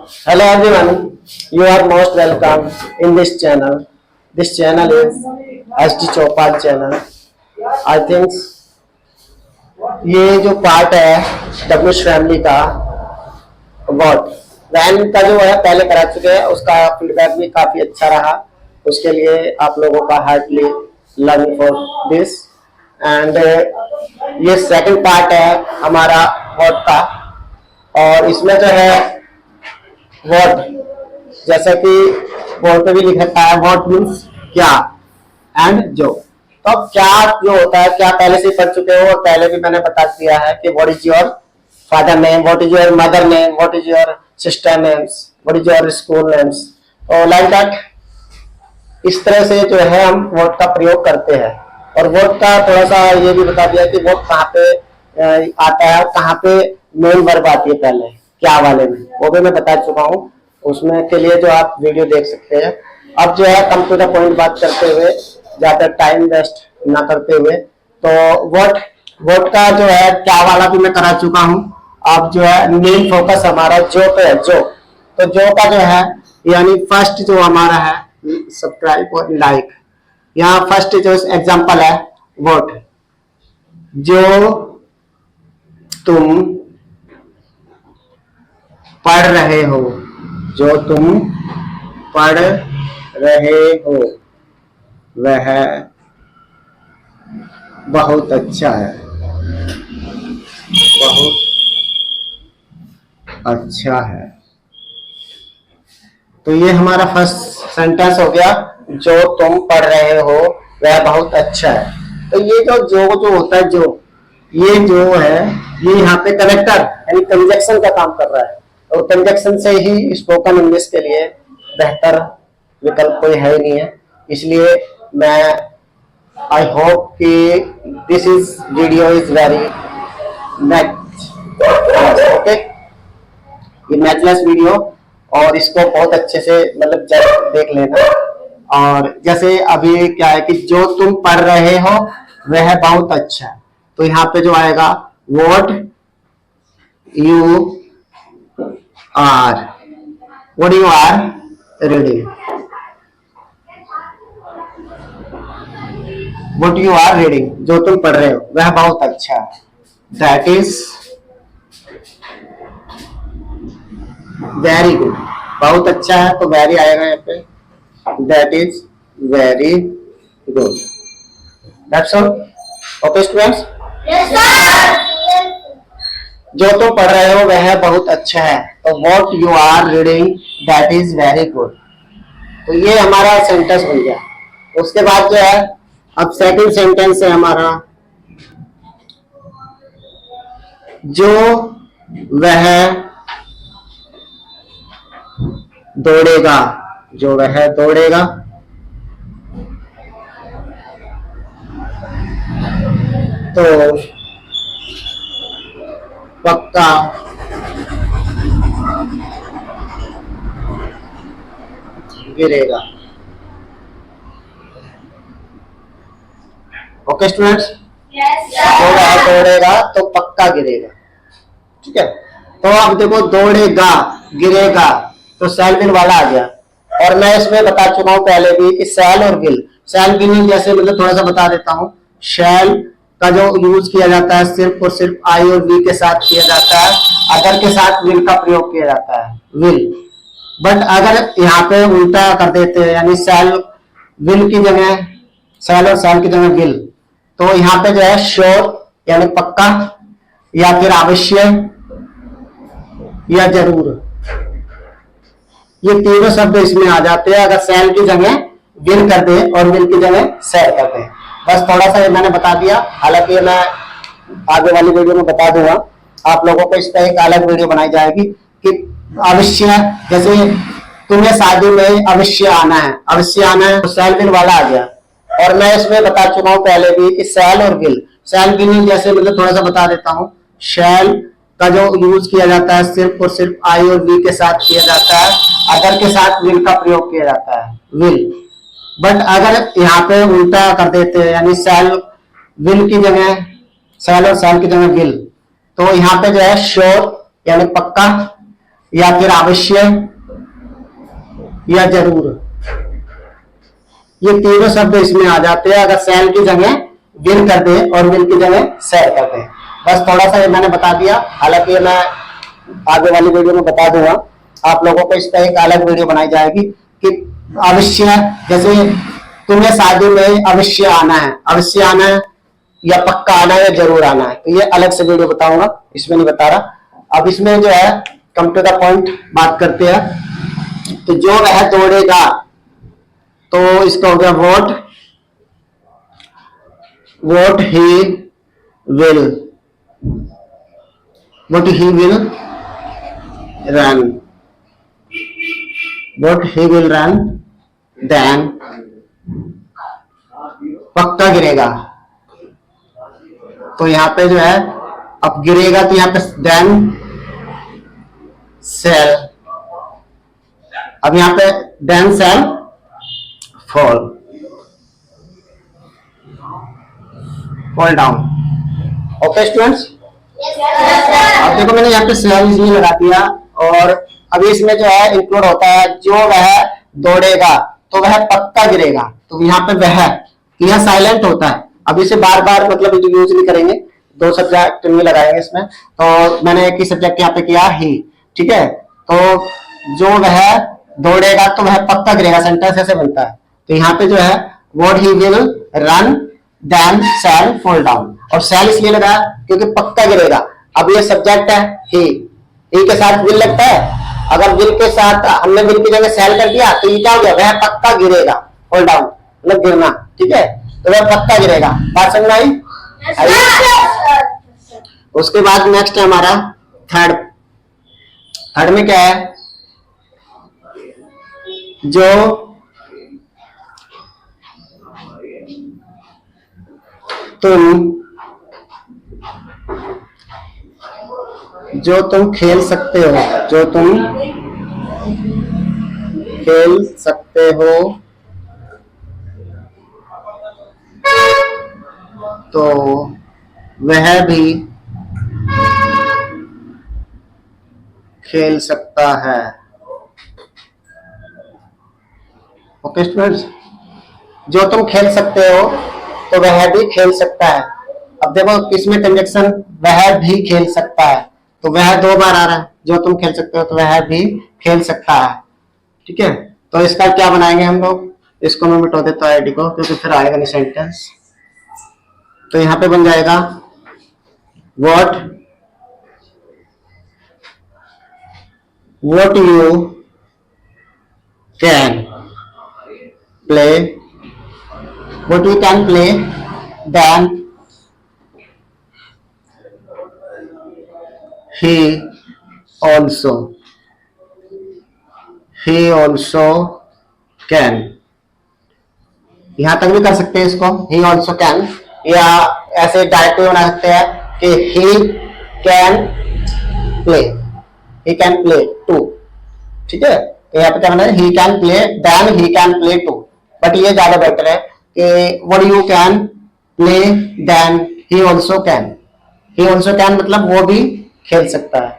Hello everyone, you are most welcome in this channel. This channel is SD Chopal channel. I think ये जो part है डब्ल्यूश family का what van का जो है पहले करा चुके हैं, उसका फीडबैक भी काफी अच्छा रहा। उसके लिए आप लोगों का heartly love for this. And ये सेकंड पार्ट है हमारा वॉट का, और इसमें जो है वॉट जैसा कि बोर्ड पे भी लिखा है वॉट मीन्स क्या एंड जो। तो अब क्या जो होता है, क्या पहले से पढ़ चुके हो और पहले भी मैंने बता दिया है कि what is your father name, what is your mother name, what is your sister names, what is your school names, और लाइक दैट। इस तरह से जो है हम वोट का प्रयोग करते हैं। और वोट का थोड़ा सा ये भी बता दिया कि वोट कहाँ पे आता है, कहाँ पे मेन वर्ब आती है पहले क्या वाले में, वो भी मैं बता चुका हूँ। उसमें के लिए जो आप वीडियो देख सकते हैं। अब जो है कम टू द पॉइंट बात करते हुए, ज्यादा टाइम वेस्ट ना करते हुए, तो वोट का जो है क्या वाला भी मैं करा चुका हूँ। अब जो है मेन फोकस हमारा जो पे है, जो तो जो का जो है यानी फर्स्ट जो हमारा है सब्सक्राइब और लाइक। यहाँ फर्स्ट जो एग्जांपल है वोट, जो तुम पढ़ रहे हो, जो तुम पढ़ रहे हो वह बहुत अच्छा है, बहुत अच्छा है। तो ये हमारा फर्स्ट सेंटेंस हो गया, जो तुम पढ़ रहे हो वह बहुत अच्छा है। तो ये जो होता है, ये जो है ये यहाँ पे कनेक्टर यानी कंजक्शन का काम कर रहा है। और कंजक्शन से ही स्पोकन इंग्लिश के लिए बेहतर विकल्प कोई है ही नहीं है। इसलिए मैं आई होप कि this is video is very match okay, ये मैचलेस वीडियो, और इसको बहुत अच्छे से मतलब जब देख लेना। और जैसे अभी क्या है कि जो तुम पढ़ रहे हो वह बहुत अच्छा है, तो यहाँ पे जो आएगा what you are, what you are reading, what you are reading, जो तुम पढ़ रहे हो वह बहुत अच्छा है। दैट इज वेरी गुड, बहुत अच्छा है तो वेरी आएगा यहाँ पे, that is very good. That's all. Okay students, जो तुम पढ़ रहे हो वह बहुत अच्छा है, तो what you are reading that is very good. तो ये हमारा सेंटेंस बन गया। उसके बाद जो है अब सेकंड सेंटेंस है हमारा, जो वह दौड़ेगा, जो वह दौड़ेगा तो पक्का गिरेगा। ओके स्टूडेंट्स, जो वह दौड़ेगा तो पक्का गिरेगा। ठीक है, तो अब देखो दौड़ेगा गिरेगा तो सेल विल वाला आ गया। और मैं इसमें बता चुका हूं पहले भी कि सेल और विल, सेल विल जैसे मतलब थोड़ा सा बता देता हूं। शेल का जो यूज किया जाता है सिर्फ और सिर्फ आई और वी के साथ किया जाता है, अगर के साथ विल का प्रयोग किया जाता है, विल। बट अगर यहाँ पे उल्टा कर देते हैं यानी सेल विल की जगह, सेल और सेल की जगह विल, तो यहाँ पे जो है श्योर यानी पक्का, या फिर अवश्य, या जरूर, ये तीनों शब्द इसमें आ जाते हैं अगर सेल की जगह विल कर दे और विल की जगह सेल कर दे। बस थोड़ा सा मैंने बता दिया, हालांकि मैं आगे वाली वीडियो में बता दूंगा आप लोगों को। इस पर एक अलग वीडियो बनाई जाएगी कि अवश्य, जैसे तुम्हें शादी में अवश्य आना है, अवश्य आना है तो सेल विल वाला आ गया। और मैं इसमें बता चुका हूं पहले भी कि सेल और विल, सेल विल जैसे मतलब थोड़ा सा बता देता हूं। शेल का जो यूज किया जाता है सिर्फ और सिर्फ आई और वी के साथ किया जाता है, अगर के साथ विल का प्रयोग किया जाता है, विल। बट अगर यहाँ पे उल्टा कर देते हैं यानी सेल विल की जगह, सेल और सेल की जगह विल, तो यहाँ पे जो है श्योर यानी पक्का, या फिर अवश्य या जरूर, ये तीनों शब्द इसमें आ जाते हैं अगर शैल की जगह विल कर दे और विल की जगह शैल कर दे। बस थोड़ा सा मैंने बता दिया, हालांकि मैं आगे वाली वीडियो में बता दूंगा आप लोगों को। इस पर एक अलग वीडियो बनाई जाएगी कि अवश्य, जैसे तुम्हें शादी में अवश्य आना है, अवश्य आना है या पक्का आना है या जरूर आना है, तो ये अलग से वीडियो बताऊंगा, इसमें नहीं बता रहा। अब इसमें जो है कम टू द पॉइंट बात करते हैं। तो जो वह दौड़ेगा, तो इसका हो गया what he will, what he will run, what he will run, then पक्का गिरेगा। तो यहां पे जो है अब गिरेगा, तो यहां पे देन सेल, अब यहां पे then shall fall down. Okay students, अब देखो मैंने यहाँ पे सेल इसलिए लगा दिया, और अभी इसमें जो है इंक्लूड होता है जो वह दौड़ेगा तो वह पक्का गिरेगा। तो यहाँ पे वह, यह साइलेंट होता है, अब इसे बार बार मतलब यूज नहीं करेंगे, दो सब्जेक्ट में लगाएंगे इसमें। तो मैंने एक ही सब्जेक्ट यहाँ पे किया ही, ठीक है। तो जो वह दौड़ेगा तो वह पक्का गिरेगा, सेंटेंस ऐसे बनता है। तो यहाँ पे जो है what he will run then shall fall down, और शैल इसलिए लगा क्योंकि पक्का गिरेगा। अब ये सब्जेक्ट है ही के साथ विल लगता है, अगर विल के साथ हमने विल की जगह शैल कर दिया तो ये क्या हो गया, वह पक्का गिरेगा, फॉल डाउन मतलब गिरना, ठीक है। तो वह पक्का गिरेगा, बात समझ आई? उसके बाद नेक्स्ट है हमारा थर्ड में क्या है, जो तुम खेल सकते हो, जो तुम खेल सकते हो, तो वह भी खेल सकता है। ओके स्टूडेंट्स, जो तुम खेल सकते हो तो वह भी खेल सकता है। अब देखो किसमें कंजक्शन, वह भी खेल सकता है, तो वह दो बार आ रहा है, जो तुम खेल सकते हो तो वह भी खेल सकता है, ठीक है। तो इसका क्या बनाएंगे हम लोग, इसको मैं मिटा देता हूँ आईडी को, क्योंकि फिर आएगा नहीं सेंटेंस। तो यहां पे बन जाएगा what you can play, what you can play, then he also can, यहां तक भी कर सकते हैं इसको, he also can, या ऐसे डायरेक्ट बना सकते हैं कि he can play too, ठीक है। तो यहाँ पे क्या बना है, he can play then he can play too, but ये ज्यादा बेटर है कि what you can play then he also can मतलब वो भी खेल सकता है,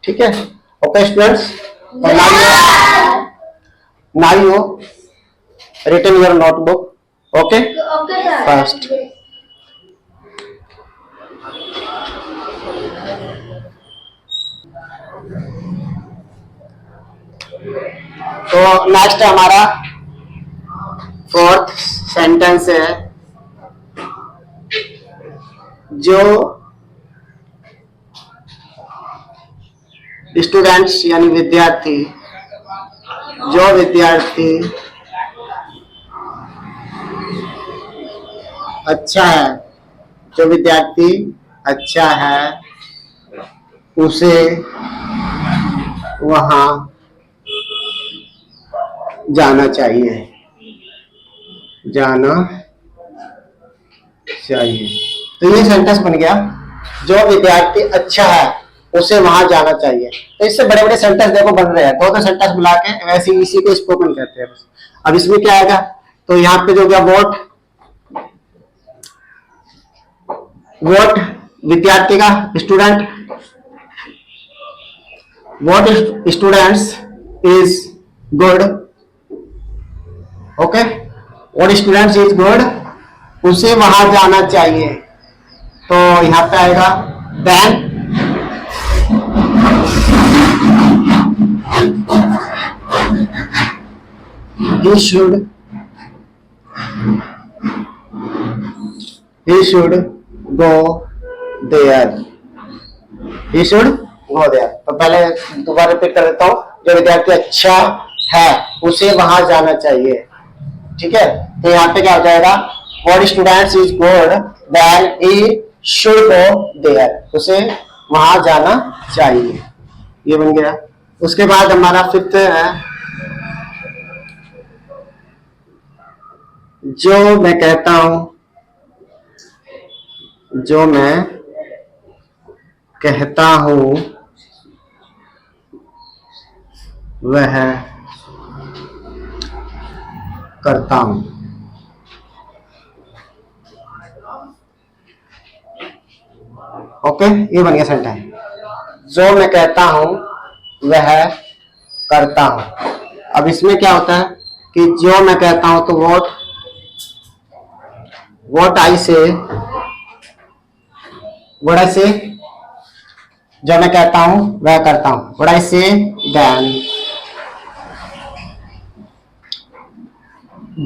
ठीक है। Okay students, now you written your notebook, okay first। तो नेक्स्ट हमारा फोर्थ सेंटेंस है, जो स्टूडेंट्स यानी विद्यार्थी, जो विद्यार्थी अच्छा है, जो विद्यार्थी अच्छा है उसे वहां जाना चाहिए, तो ये सेंटेंस बन गया, जो विद्यार्थी अच्छा है उसे वहां जाना चाहिए। तो इससे बड़े बड़े सेंटेंस देखो बन रहे हैं, दो सेंटेंस मिला के, वैसे इसी को स्पोकन कहते हैं। अब इसमें क्या आएगा, तो यहाँ पे जो गया वोट विद्यार्थी का, student, what students is good, okay, what students is good, उसे वहां जाना चाहिए। तो यहां पे आएगा then he should go there, he should go there। तो पहले दोबारा रिपीट कर देता हूं, जो विद्यार्थी अच्छा है उसे वहां जाना चाहिए, ठीक है। तो यहाँ पे क्या हो जाएगा, what students is good then he should go there, उसे वहां जाना चाहिए, ये बन गया। उसके बाद हमारा फिफ्थ है, जो मैं कहता हूं, जो मैं कहता हूं वह करता हूं, ओके, ये बन गया सेंटेंस। जो मैं कहता हूं वह करता हूं। अब इसमें क्या होता है कि जो मैं कहता हूं तो what I say, जो मैं कहता हूं वह करता हूं, what I say then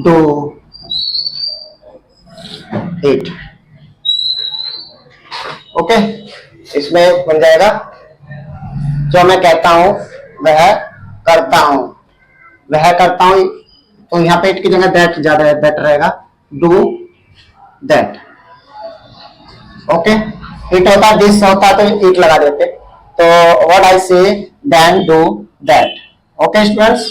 do it, okay. इसमें बन जाएगा जो मैं कहता हूं वह करता हूं, वह करता हूं, तो यहाँ पे इट की जगह दैट ज्यादा बेटर रहेगा, डू दैट, ओके। इट होता, दिस होता तो इट लगा देते, तो what I say then do that, okay students.